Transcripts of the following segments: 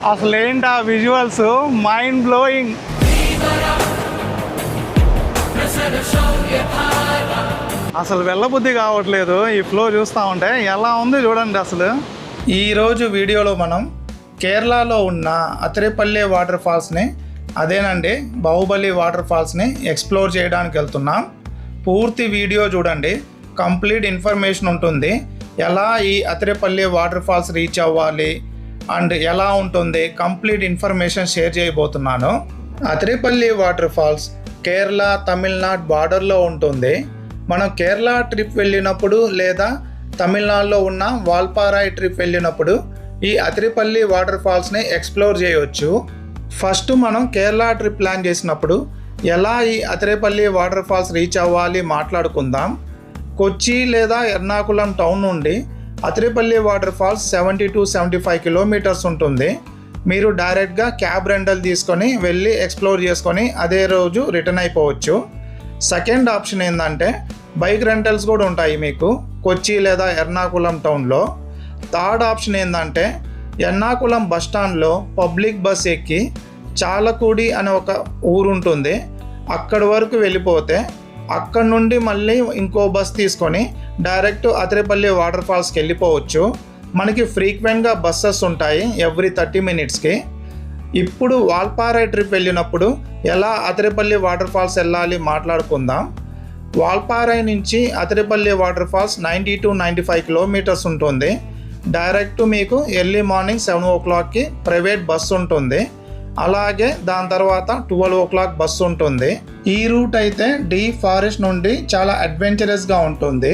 అసలు ఏంటి ఆ విజువల్స్, మైండ్ బ్లోయింగ్. అసలు వెళ్ళబుద్ధి కావట్లేదు ఈ ఫ్లో చూస్తూ ఉంటే. ఎలా ఉంది చూడండి అసలు. ఈరోజు వీడియోలో మనం కేరళలో ఉన్న అతిరేపల్లి వాటర్ ఫాల్స్ని, అదేనండి బాహుబలి వాటర్ ఫాల్స్ని ఎక్స్ప్లోర్ చేయడానికి వెళ్తున్నాం. పూర్తి వీడియో చూడండి, కంప్లీట్ ఇన్ఫర్మేషన్ ఉంటుంది. ఎలా ఈ అతిరేపల్లి వాటర్ ఫాల్స్ రీచ్ అవ్వాలి అండ్ ఎలా ఉంటుంది, కంప్లీట్ ఇన్ఫర్మేషన్ షేర్ చేయబోతున్నాను. అతిరేపల్లి వాటర్ ఫాల్స్ కేరళ తమిళనాడు బార్డర్లో ఉంటుంది. మనం కేరళ ట్రిప్ వెళ్ళినప్పుడు లేదా తమిళనాడులో ఉన్న వాల్పారాయి ట్రిప్ వెళ్ళినప్పుడు ఈ అతిరేపల్లి వాటర్ ఫాల్స్ని ఎక్స్ప్లోర్ చేయవచ్చు. ఫస్ట్ మనం కేరళ ట్రిప్ ప్లాన్ చేసినప్పుడు ఎలా ఈ అతిరేపల్లి వాటర్ ఫాల్స్ రీచ్ అవ్వాలి మాట్లాడుకుందాం. కొచ్చి లేదా ఎర్నాకుళం టౌన్ నుండి అతిరేపల్లి వాటర్ ఫాల్స్ 70 to 75 కిలోమీటర్స్ ఉంటుంది. మీరు డైరెక్ట్గా క్యాబ్ రెంటల్ తీసుకొని వెళ్ళి ఎక్స్ప్లోర్ చేసుకొని అదే రోజు రిటర్న్ అయిపోవచ్చు. సెకండ్ ఆప్షన్ ఏంటంటే బైక్ రెంటల్స్ కూడా ఉంటాయి మీకు కొచ్చి లేదా ఎర్నాకుళం టౌన్లో. థర్డ్ ఆప్షన్ ఏంటంటే ఎర్నాకుళం బస్ స్టాండ్లో పబ్లిక్ బస్ ఎక్కి చాలకూడి అనే ఒక ఊరు ఉంటుంది, అక్కడి వరకు వెళ్ళిపోతే అక్కడ నుండి మళ్ళీ ఇంకో బస్ తీసుకొని డైరెక్ట్ అతిరేపల్లి వాటర్ ఫాల్స్కి వెళ్ళిపోవచ్చు. మనకి ఫ్రీక్వెంట్గా బస్సెస్ ఉంటాయి ఎవ్రీ 30 మినిట్స్కి. ఇప్పుడు వాల్పారాయి ట్రిప్ వెళ్ళినప్పుడు ఎలా అతిరేపల్లి వాటర్ ఫాల్స్ వెళ్ళాలి మాట్లాడుకుందాం. వాల్పారాయి నుంచి అతిరేపల్లి వాటర్ ఫాల్స్ 90 to 95 కిలోమీటర్స్ ఉంటుంది. డైరెక్ట్ మీకు ఎర్లీ మార్నింగ్ 7 o'clockకి ప్రైవేట్ బస్సు ఉంటుంది. అలాగే దాని తర్వాత 12 o'clock బస్సు ఉంటుంది. ఈ రూట్ అయితే డీప్ ఫారెస్ట్ నుండి చాలా అడ్వెంచరస్గా ఉంటుంది.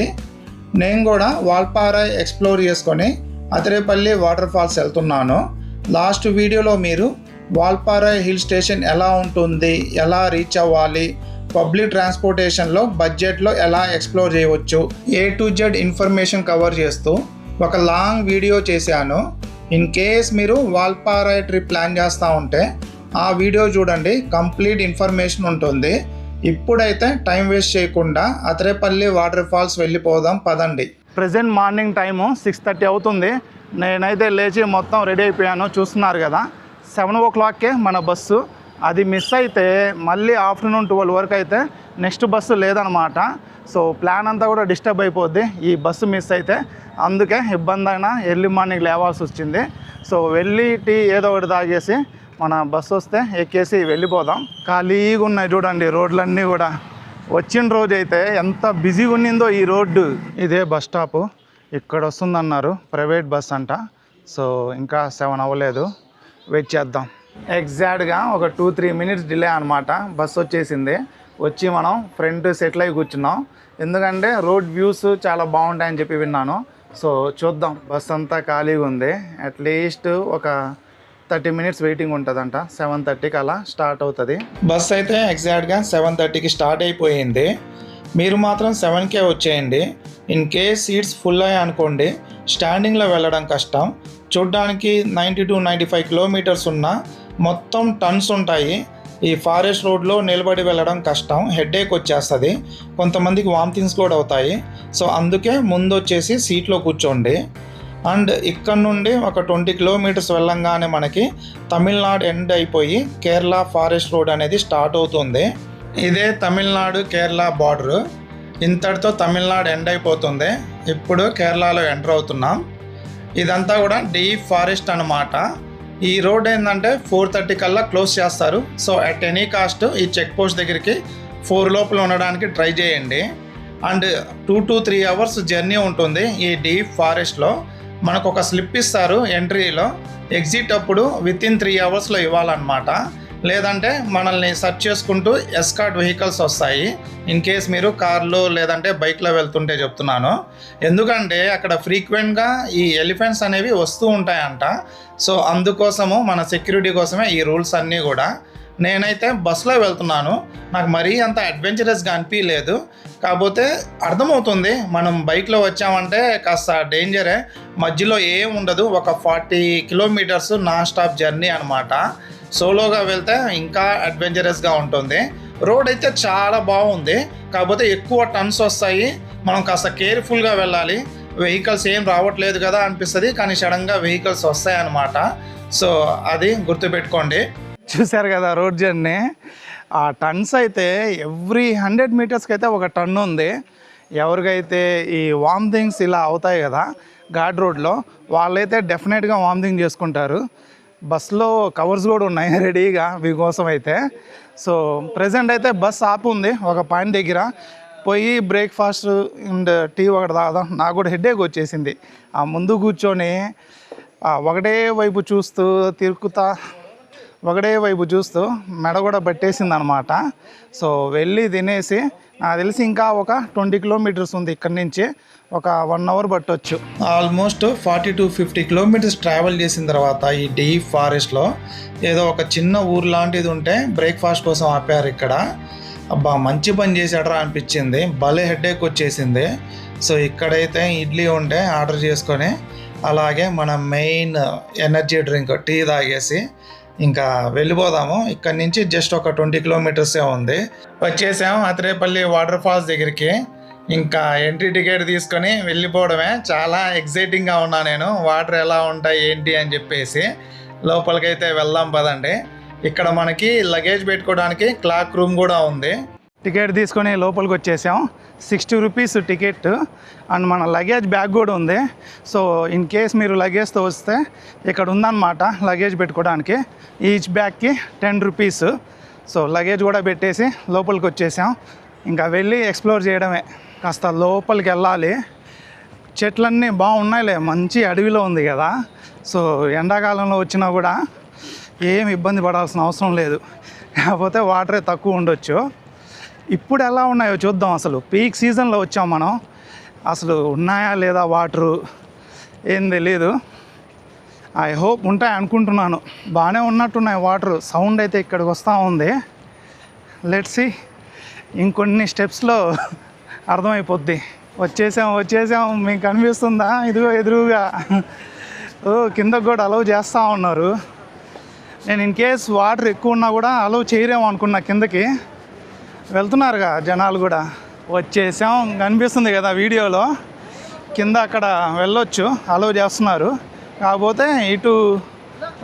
నేను కూడా వాల్పారాయి ఎక్స్ప్లోర్ చేసుకొని అతిరేపల్లి వాటర్ ఫాల్స్ వెళ్తున్నాను. లాస్ట్ వీడియోలో మీరు వాల్పారాయి హిల్ స్టేషన్ ఎలా ఉంటుంది, ఎలా రీచ్ అవ్వాలి, పబ్లిక్ ట్రాన్స్పోర్టేషన్లో బడ్జెట్లో ఎలా ఎక్స్ప్లోర్ చేయవచ్చు, A to Z information cover చేస్తూ ఒక లాంగ్ వీడియో చేశాను. ఇన్ కేస్ మీరు వాల్పారాయి ట్రిప్ ప్లాన్ చేస్తూ ఉంటే ఆ వీడియో చూడండి, కంప్లీట్ ఇన్ఫర్మేషన్ ఉంటుంది. ఇప్పుడైతే టైం వేస్ట్ చేయకుండా అతిరేపల్లి వాటర్ ఫాల్స్ వెళ్ళిపోదాం పదండి. ప్రజెంట్ మార్నింగ్ టైము 6:30 అవుతుంది. నేనైతే లేచి మొత్తం రెడీ అయిపోయాను, చూస్తున్నారు కదా. 7 o'clockకే మన బస్సు. అది మిస్ అయితే మళ్ళీ ఆఫ్టర్నూన్ 12 వరకు అయితే నెక్స్ట్ బస్సు లేదనమాట. సో ప్లాన్ అంతా కూడా డిస్టర్బ్ అయిపోద్ది ఈ బస్సు మిస్ అయితే. అందుకే ఇబ్బంది అయినా ఎర్లీ మార్నింగ్ లేవాల్సి వచ్చింది. సో వెళ్ళి టీ ఏదో ఒకటి తాగేసి మన బస్సు వస్తే ఎక్కేసి వెళ్ళిపోదాం. ఖాళీగా ఉన్నాయి చూడండి రోడ్లన్నీ కూడా. వచ్చిన రోజు అయితే ఎంత బిజీగా ఉన్నిందో ఈ రోడ్డు. ఇదే బస్ స్టాపు, ఇక్కడ వస్తుందన్నారు ప్రైవేట్ బస్ అంట. సో ఇంకా 7 అవ్వలేదు, వెయిట్ చేద్దాం. ఎగ్జాక్ట్గా ఒక 2-3 మినిట్స్ డిలే అనమాట. బస్ వచ్చేసింది. వచ్చి మనం ఫ్రంట్ సెటిల్ అయి కూర్చున్నాం, ఎందుకంటే రోడ్ వ్యూస్ చాలా బాగుంటాయని చెప్పి విన్నాను. సో చూద్దాం. బస్ అంతా ఖాళీగా ఉంది. అట్లీస్ట్ ఒక 30 మినిట్స్ వెయిటింగ్ ఉంటుందంట. 7:30కి అలా స్టార్ట్ అవుతుంది. బస్ అయితే ఎగ్జాక్ట్గా 7:30కి స్టార్ట్ అయిపోయింది. మీరు మాత్రం 7కే వచ్చేయండి. ఇన్ కేస్ సీట్స్ ఫుల్ అయ్యాయి అనుకోండి, స్టాండింగ్లో వెళ్ళడం కష్టం. చూడ్డానికి 90 to 95 కిలోమీటర్స్ ఉన్న మొత్తం టన్స్ ఉంటాయి. ఈ ఫారెస్ట్ రోడ్లో నిలబడి వెళ్ళడం కష్టం, హెడేక్ వచ్చేస్తుంది, కొంతమందికి వామిటింగ్స్ కూడా అవుతాయి. సో అందుకే ముందు వచ్చేసి సీట్లో కూర్చోండి. అండ్ ఇక్కడ నుండి ఒక 20 కిలోమీటర్స్ వెళ్ళంగానే మనకి తమిళనాడు ఎండ్ అయిపోయి కేరళ ఫారెస్ట్ రోడ్ అనేది స్టార్ట్ అవుతుంది. ఇదే తమిళనాడు కేరళ బార్డరు. ఇంతటితో తమిళనాడు ఎండ్ అయిపోతుంది. ఇప్పుడు కేరళలో ఎంటర్ అవుతున్నాం. ఇదంతా కూడా డీప్ ఫారెస్ట్ అన్నమాట. ఈ రోడ్ ఏంటంటే 4:30 కల్లా క్లోజ్ చేస్తారు. సో అట్ ఎనీ కాస్ట్ ఈ చెక్ పోస్ట్ దగ్గరికి 4 లోపల ఉండడానికి ట్రై చేయండి. అండ్ 2 to 3 అవర్స్ జర్నీ ఉంటుంది ఈ డీప్ ఫారెస్ట్లో. మనకు ఒక స్లిప్ ఇస్తారు ఎంట్రీలో, ఎగ్జిట్ అప్పుడు వితిన్ 3 అవర్స్లో ఇవ్వాలన్నమాట. లేదంటే మనల్ని సెర్చ్ చేసుకుంటూ ఎస్కార్ట్ వెహికల్స్ వస్తాయి. ఇన్ కేస్ మీరు కార్లో లేదంటే బైక్లో వెళ్తుంటే చెప్తున్నాను, ఎందుకంటే అక్కడ ఫ్రీక్వెంట్గా ఈ ఎలిఫెంట్స్ అనేవి వస్తూ ఉంటాయంట. సో అందుకోసము మన సెక్యూరిటీ కోసమే ఈ రూల్స్ అన్నీ కూడా. నేనైతే బస్సులో వెళ్తున్నాను, నాకు మరీ అంత అడ్వెంచరస్గా అనిపించలేదు. కాకపోతే అర్థమవుతుంది, మనం బైక్లో వచ్చామంటే కాస్త డేంజరే. మధ్యలో ఏం ఉండదు, ఒక 40 కిలోమీటర్స్ నాన్ స్టాప్ జర్నీ అనమాట. సోలోగా వెళ్తే ఇంకా అడ్వెంచరస్గా ఉంటుంది. రోడ్ అయితే చాలా బాగుంది, కాకపోతే ఎక్కువ టన్స్ వస్తాయి. మనం కాస్త కేర్ఫుల్గా వెళ్ళాలి. వెహికల్స్ ఏం రావట్లేదు కదా అనిపిస్తుంది, కానీ సడన్గా వెహికల్స్ వస్తాయన్నమాట. సో అది గుర్తుపెట్టుకోండి. చూశారు కదా రోడ్ జర్నీ. ఆ టన్స్ అయితే ఎవ్రీ 100 మీటర్స్కి అయితే ఒక టన్ ఉంది. ఎవరికైతే ఈ వామిటింగ్స్ ఇలా అవుతాయి కదా ఘాట్ రోడ్లో, వాళ్ళైతే డెఫినెట్గా వామిటింగ్ చేసుకుంటారు. బస్లో కవర్స్ కూడా ఉన్నాయి రెడీగా మీకోసం అయితే. సో ప్రజెంట్ అయితే బస్ ఆపు ఉంది ఒక పాయింట్ దగ్గర. పోయి బ్రేక్ఫాస్ట్ అండ్ టీ ఒకటి తాగుదాం. నాకు కూడా హెడేక్ వచ్చేసింది. ఆ ముందు కూర్చొని ఒకటే వైపు చూస్తూ తిరుకుతా, ఒకటే వైపు చూస్తూ మెడ కూడా పట్టేసింది అనమాట. సో వెళ్ళి తినేసి, నాకు తెలిసి ఇంకా ఒక 20 కిలోమీటర్స్ ఉంది ఇక్కడి నుంచి, ఒక 1 అవర్ పట్టవచ్చు. ఆల్మోస్ట్ 40 to 50 కిలోమీటర్స్ ట్రావెల్ చేసిన తర్వాత ఈ డీప్ ఫారెస్ట్లో ఏదో ఒక చిన్న ఊరు లాంటిది ఉంటే బ్రేక్ఫాస్ట్ కోసం ఆపారు ఇక్కడ. అబ్బా మంచి పని చేశాడరా అనిపించింది. భలే హెడేక్ వచ్చేసింది. సో ఇక్కడైతే ఇడ్లీ ఉంటే ఆర్డర్ చేసుకొని అలాగే మన మెయిన్ ఎనర్జీ డ్రింక్ టీ తాగేసి ఇంకా వెళ్ళిపోదాము. ఇక్కడ నుంచి జస్ట్ ఒక 20 కిలోమీటర్సే ఉంది. వచ్చేసాము అత్రేపల్లి వాటర్ ఫాల్స్ దగ్గరికి. ఇంకా ఎంట్రీ టికెట్ తీసుకొని వెళ్ళిపోవడమే. చాలా ఎక్సైటింగ్గా ఉన్నా నేను, వాటర్ ఎలా ఉంటాయి ఏంటి అని చెప్పేసి. లోపలికైతే వెళ్దాం పదండి. ఇక్కడ మనకి లగేజ్ పెట్టుకోవడానికి క్లాక్ రూమ్ కూడా ఉంది. టికెట్ తీసుకొని లోపలికి వచ్చేసాం. 60 రూపీస్ టికెట్ అండ్ మన లగేజ్ బ్యాగ్ కూడా ఉంది. సో ఇన్ కేస్ మీరు లగేజ్తో వస్తే ఇక్కడ ఉందన్నమాట లగేజ్ పెట్టుకోవడానికి. ఈచ్ బ్యాగ్కి 10 రూపీస్. సో లగేజ్ కూడా పెట్టేసి లోపలికి వచ్చేసాం. ఇంకా వెళ్ళి ఎక్స్ప్లోర్ చేయడమే. కాస్త లోపలికి వెళ్ళాలి. చెట్లన్నీ బాగున్నాయిలే, మంచి అడవిలో ఉంది కదా. సో ఎండాకాలంలో వచ్చినా కూడా ఏం ఇబ్బంది పడాల్సిన అవసరం లేదు. కాకపోతే వాటరే తక్కువ ఉండొచ్చు. ఇప్పుడు ఎలా ఉన్నాయో చూద్దాం. అసలు పీక్ సీజన్లో వచ్చాం మనం. అసలు ఉన్నాయా లేదా వాటరు ఏం తెలీదు. ఐ హోప్ ఉంటాయి అనుకుంటున్నాను. బాగానే ఉన్నట్టున్నాయి వాటరు. సౌండ్ అయితే ఇక్కడికి వస్తూ ఉంది. లెట్స్ సీ, ఇంకొన్ని స్టెప్స్లో అర్థమైపోద్ది. వచ్చేసాం. మీకు కనిపిస్తుందా? ఇదిగో ఎదురుగా. ఓ కిందకు కూడా అలౌ చేస్తూ ఉన్నారు. నేను ఇన్ కేస్ వాటర్ ఎక్కువ ఉన్నా కూడా అలౌ చేయరేమో అనుకున్నా. కిందకి వెళ్తున్నారుగా జనాలు కూడా. వచ్చేసాం, కనిపిస్తుంది కదా వీడియోలో. కింద అక్కడ వెళ్ళొచ్చు, అలౌ చేస్తున్నారు. కాకపోతే ఇటు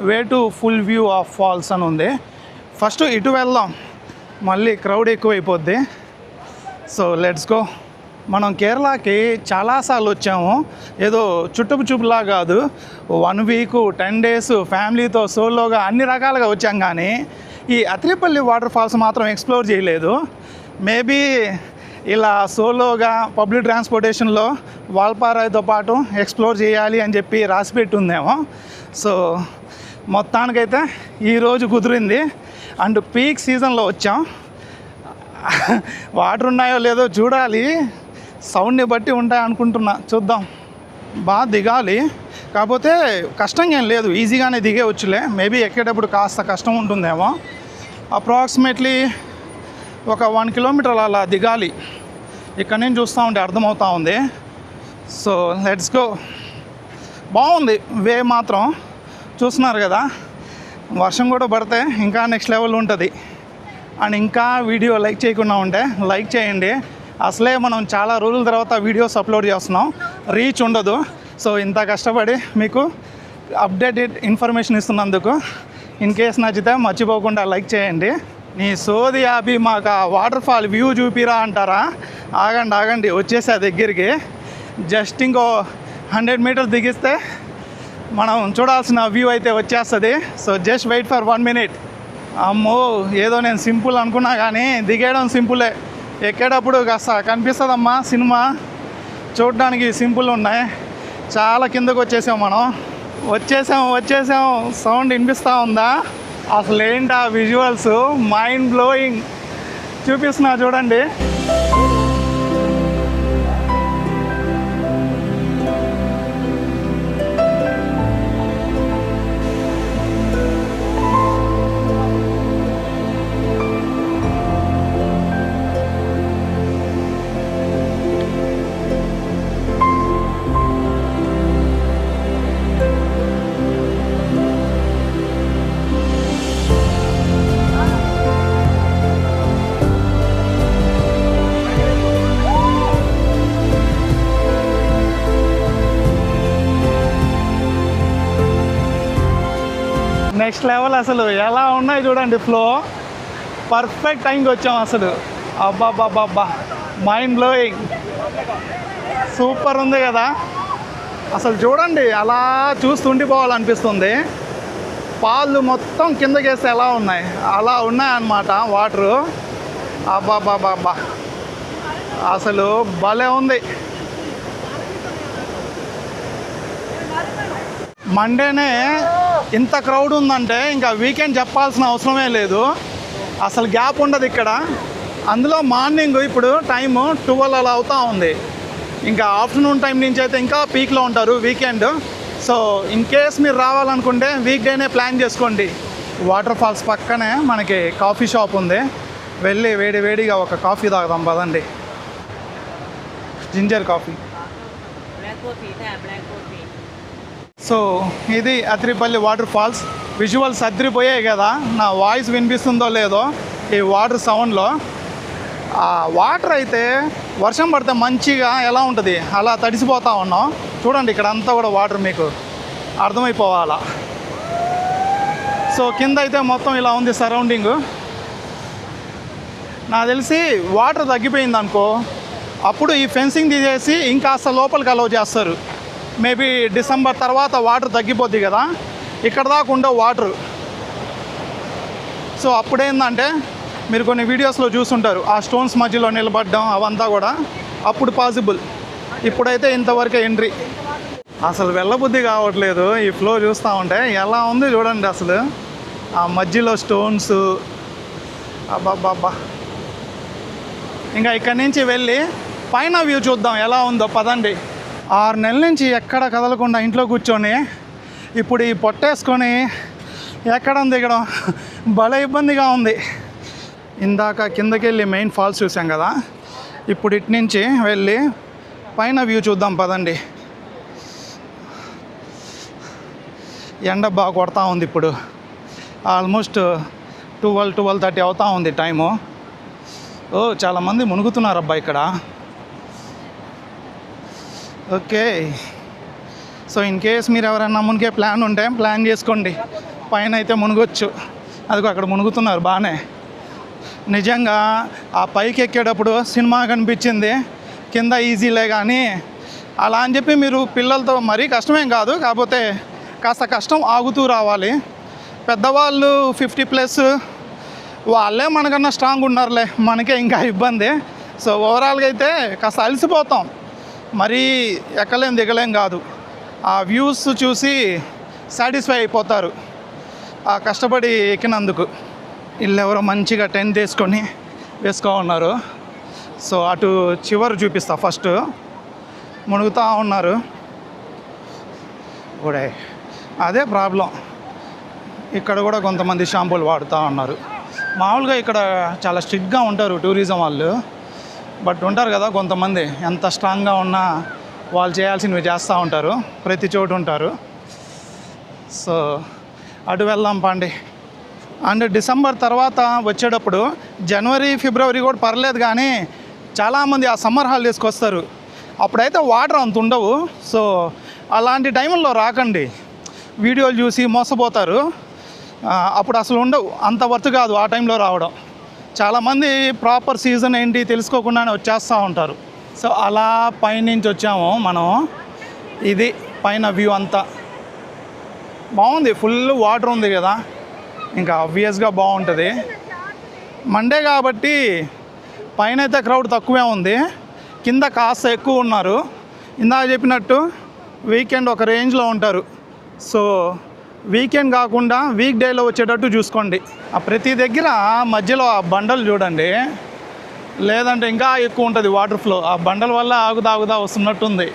way to full view of falls అని ఉంది. ఫస్ట్ ఇటు వెళ్దాం, మళ్ళీ క్రౌడ్ ఎక్కువైపోద్ది. So let's go. మనం కేరళకి చాలాసార్లు వచ్చాము. ఏదో చుట్టుపు చూపులా కాదు, 1 వీక్ 10 డేస్ ఫ్యామిలీతో సోలోగా అన్ని రకాలుగా వచ్చాం. కానీ ఈ అత్రేపల్లి వాటర్ ఫాల్స్ మాత్రం ఎక్స్ప్లోర్ చేయలేదు. మేబీ ఇలా సోలోగా పబ్లిక్ ట్రాన్స్పోర్టేషన్లో వాల్పారాయితో పాటు ఎక్స్ప్లోర్ చేయాలి అని చెప్పి రాసిపెట్టి ఉందేమో. సో మొత్తానికైతే ఈరోజు కుదిరింది. అండ్ పీక్ సీజన్లో వచ్చాం. వాటర్ ఉన్నాయో లేదో చూడాలి. సౌండ్ని బట్టి ఉంటాయి అనుకుంటున్నా, చూద్దాం. బాగా దిగాలి, కాకపోతే కష్టంగా ఏం లేదు, ఈజీగానే దిగేవచ్చులే. మేబీ ఎక్కేటప్పుడు కాస్త కష్టం ఉంటుందేమో. అప్రాక్సిమేట్లీ ఒక 1 కిలోమీటర్ అలా దిగాలి. ఇక్కడ నుంచి చూస్తూ ఉంటే అర్థమవుతూ ఉంది. So let's go. బాగుంది వే మాత్రం, చూస్తున్నారు కదా. వర్షం కూడా పడితే ఇంకా నెక్స్ట్ లెవెల్ ఉంటుంది. అండ్ ఇంకా వీడియో లైక్ చేయకుండా ఉంటే లైక్ చేయండి. అసలే మనం చాలా రోజుల తర్వాత వీడియోస్ అప్లోడ్ చేస్తున్నాం, రీచ్ ఉండదు. సో ఇంత కష్టపడి మీకు అప్డేటెడ్ ఇన్ఫర్మేషన్ ఇస్తున్నందుకు ఇన్ కేస్ నచ్చితే మర్చిపోకుండా లైక్ చేయండి. నీ సోది ఆపి మాకు ఆ వాటర్ ఫాల్ వ్యూ చూపిరా అంటారా? ఆగండి వచ్చేసా దగ్గరికి. జస్ట్ ఇంకో 100 మీటర్స్ దిగిస్తే మనం చూడాల్సిన వ్యూ అయితే వచ్చేస్తుంది. So just wait for 1 minute. అమ్మో, ఏదో నేను సింపుల్ అనుకున్నా కానీ దిగేయడం సింపులే. ఎక్కేటప్పుడు కాస్త కనిపిస్తుందమ్మా సినిమా. చూడడానికి సింపుల్ ఉన్నాయి. చాలా కిందకు వచ్చేసాం మనం. వచ్చేసాం. సౌండ్ వినిపిస్తూ ఉందా? అసలు ఏంటి ఆ విజువల్స్, మైండ్ బ్లోయింగ్. చూపిస్తున్నా చూడండి. నెక్స్ట్ లెవెల్ అసలు ఎలా ఉన్నాయి చూడండి ఫ్లో. పర్ఫెక్ట్ టైంకి వచ్చాం అసలు. అబ్బాబ్బాబ్బా, మైండ్ బ్లోయింగ్, సూపర్ ఉంది కదా అసలు. చూడండి అలా చూస్తుండిపోవాలనిపిస్తుంది. పాలు మొత్తం కిందకేస్తే ఎలా ఉన్నాయి అలా ఉన్నాయన్నమాట వాటరు. అబ్బాబ్బాబ్బా, అసలు భలే ఉంది. మండేనే ఇంత క్రౌడ్ ఉందంటే ఇంకా వీకెండ్ చెప్పాల్సిన అవసరమే లేదు. అసలు గ్యాప్ ఉండదు ఇక్కడ. అందులో మార్నింగ్ ఇప్పుడు టైము 12 అలా అవుతూ ఉంది. ఇంకా ఆఫ్టర్నూన్ టైం నుంచి అయితే ఇంకా పీక్లో ఉంటారు వీకెండ్. సో ఇన్ కేస్ మీరు రావాలనుకుంటే వీక్ డేనే ప్లాన్ చేసుకోండి. వాటర్ ఫాల్స్ పక్కనే మనకి కాఫీ షాప్ ఉంది. వెళ్ళి వేడిగా ఒక కాఫీ తాగుదాం పదండి. Ginger coffee. సో ఇది అత్తిరిపల్లి వాటర్ ఫాల్స్. విజువల్స్ అదిరిపోయాయి కదా. నా వాయిస్ వినిపిస్తుందో లేదో ఈ వాటర్ సౌండ్లో. ఆ వాటర్ అయితే వర్షం పడితే మంచిగా ఎలా ఉంటుంది అలా తడిసిపోతూ ఉన్నాం. చూడండి ఇక్కడ అంతా కూడా వాటర్ మీకు అర్థమైపోవాలా. సో కింద అయితే మొత్తం ఇలా ఉంది సరౌండింగ్. నాకు తెలిసి వాటర్ తగ్గిపోయింది అనుకో, అప్పుడు ఈ ఫెన్సింగ్ తీసేసి ఇంకాస్త లోపలికి అలౌ చేస్తారు. మేబీ డిసెంబర్ తర్వాత వాటర్ తగ్గిపోద్ది కదా, ఇక్కడ దాకా ఉండవు వాటర్. సో అప్పుడేందంటే మీరు కొన్ని వీడియోస్లో చూస్తుంటారు ఆ స్టోన్స్ మధ్యలో నిలబడడం అవంతా కూడా అప్పుడు పాసిబుల్. ఇప్పుడైతే ఇంతవరకే ఎంట్రీ. అసలు వెళ్ళబుద్ధి కావట్లేదు. ఈ ఫ్లో చూస్తూ ఉంటే ఎలా ఉంది చూడండి అసలు. ఆ మధ్యలో స్టోన్స్. అబ్బాబ్బాబ్బా. ఇంకా ఇక్కడి నుంచి వెళ్ళి పైన వ్యూ చూద్దాం ఎలా ఉందో పదండి. 6 నెలల నుంచి ఎక్కడ కదలకుండా ఇంట్లో కూర్చొని ఇప్పుడు ఈ పొట్టేసుకొని ఎక్కడం దిగడం భలే ఇబ్బందిగా ఉంది. ఇందాక కిందకి వెళ్ళి మెయిన్ ఫాల్స్ చూసాం కదా, ఇప్పుడు ఇటు నుంచి వెళ్ళి పైన వ్యూ చూద్దాం పదండి. ఎండ బాగా కొడతా ఉంది. ఇప్పుడు ఆల్మోస్ట్ 12-12:30 అవుతూ ఉంది టైము. చాలామంది మునుగుతున్నారు అబ్బా ఇక్కడ. ఓకే, సో ఇన్ కేస్ మీరు ఎవరైనా మునిగే ప్లాన్ ఉంటే ప్లాన్ చేసుకోండి. పైన అయితే మునగొచ్చు. అదిగో అక్కడ మునుగుతున్నారు బాగానే. నిజంగా ఆ పైకి ఎక్కేటప్పుడు సినిమా కనిపించింది, కింద ఈజీలే కానీ అలా అని చెప్పి మీరు పిల్లలతో మరీ కష్టమేం కాదు, కాకపోతే కాస్త కష్టం ఆగుతూ రావాలి. పెద్దవాళ్ళు 50+ వాళ్ళే మనకన్నా స్ట్రాంగ్ ఉన్నారులే, మనకే ఇంకా ఇబ్బంది. సో ఓవరాల్గా అయితే కాస్త అలసిపోతాం, మరీ ఎక్కలేం దిగలేం కాదు. ఆ వ్యూస్ చూసి సాటిస్ఫై అయిపోతారు ఆ కష్టపడి ఎక్కినందుకు. వీళ్ళెవరో మంచిగా టెంట్ వేసుకో ఉన్నారు. సో అటు చివరి చూపిస్తా. ఫస్ట్ మునుగుతూ ఉన్నారు కూడా. అదే ప్రాబ్లం, ఇక్కడ కూడా కొంతమంది షాంపూలు వాడుతూ ఉన్నారు. మామూలుగా ఇక్కడ చాలా స్ట్రిక్ట్గా ఉంటారు టూరిజం వాళ్ళు, బట్ ఉంటారు కదా కొంతమంది ఎంత స్ట్రాంగ్గా ఉన్నా వాళ్ళు చేయాల్సినవి చేస్తూ ఉంటారు, ప్రతి చోటు ఉంటారు. సో అటు వెళ్దాం పండి. అండ్ డిసెంబర్ తర్వాత వచ్చేటప్పుడు జనవరి ఫిబ్రవరి కూడా పర్లేదు, కానీ చాలామంది ఆ సమ్మర్ హాలిడేస్కి వస్తారు. అప్పుడైతే వాటర్ అంత ఉండవు. సో అలాంటి టైంలో రాకండి, వీడియోలు చూసి మోసపోతారు. అప్పుడు అసలు ఉండవు, అంత వర్త్ కాదు ఆ టైంలో రావడం. చాలామంది ప్రాపర్ సీజన్ ఏంటి తెలుసుకోకుండానే వచ్చేస్తూ ఉంటారు. సో అలా పైనుంచి వచ్చాము మనం. ఇది పైన వ్యూ అంతా బాగుంది, ఫుల్ వాటర్ ఉంది కదా, ఇంకా ఆబ్వియస్గా బాగుంటుంది. మండే కాబట్టి పైన అయితే క్రౌడ్ తక్కువే ఉంది, కింద కాస్త ఎక్కువ ఉన్నారు. ఇందాక చెప్పినట్టు వీకెండ్ ఒక రేంజ్లో ఉంటారు. సో వీకెండ్ కాకుండా వీక్ డేలో వచ్చేటట్టు చూసుకోండి. ఆ ప్రతి దగ్గర మధ్యలో ఆ బండలు చూడండి, లేదంటే ఇంకా ఎక్కువ ఉంటుంది వాటర్ ఫ్లో. ఆ బండల వల్ల ఆగుదా వస్తున్నట్టుంది.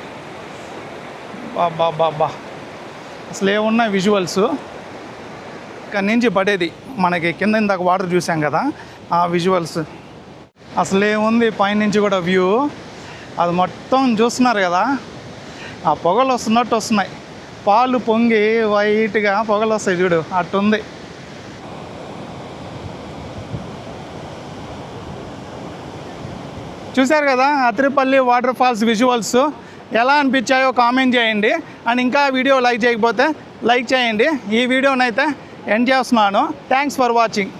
బాబా అసలు ఏమున్నాయి విజువల్స్. ఇక్కడి నుంచి పడేది మనకి కింద ఇందాక వాటర్ చూసాం కదా, ఆ విజువల్స్. అసలు ఏముంది పైనుంచి కూడా వ్యూ, అది మొత్తం చూస్తున్నారు కదా, ఆ పొగలు వస్తున్నట్టు వస్తున్నాయి. పాలు పొంగి వైట్గా పొగలు వస్తాయి చూడు, అట్టుంది. చూశారు కదా అత్తిరిపల్లి వాటర్ ఫాల్స్ విజువల్స్. ఎలా అనిపించాయో కామెంట్ చేయండి. అండ్ ఇంకా వీడియో లైక్ చేయకపోతే లైక్ చేయండి. ఈ వీడియోనైతే ఎండ్ చేస్తున్నాను. Thanks for watching.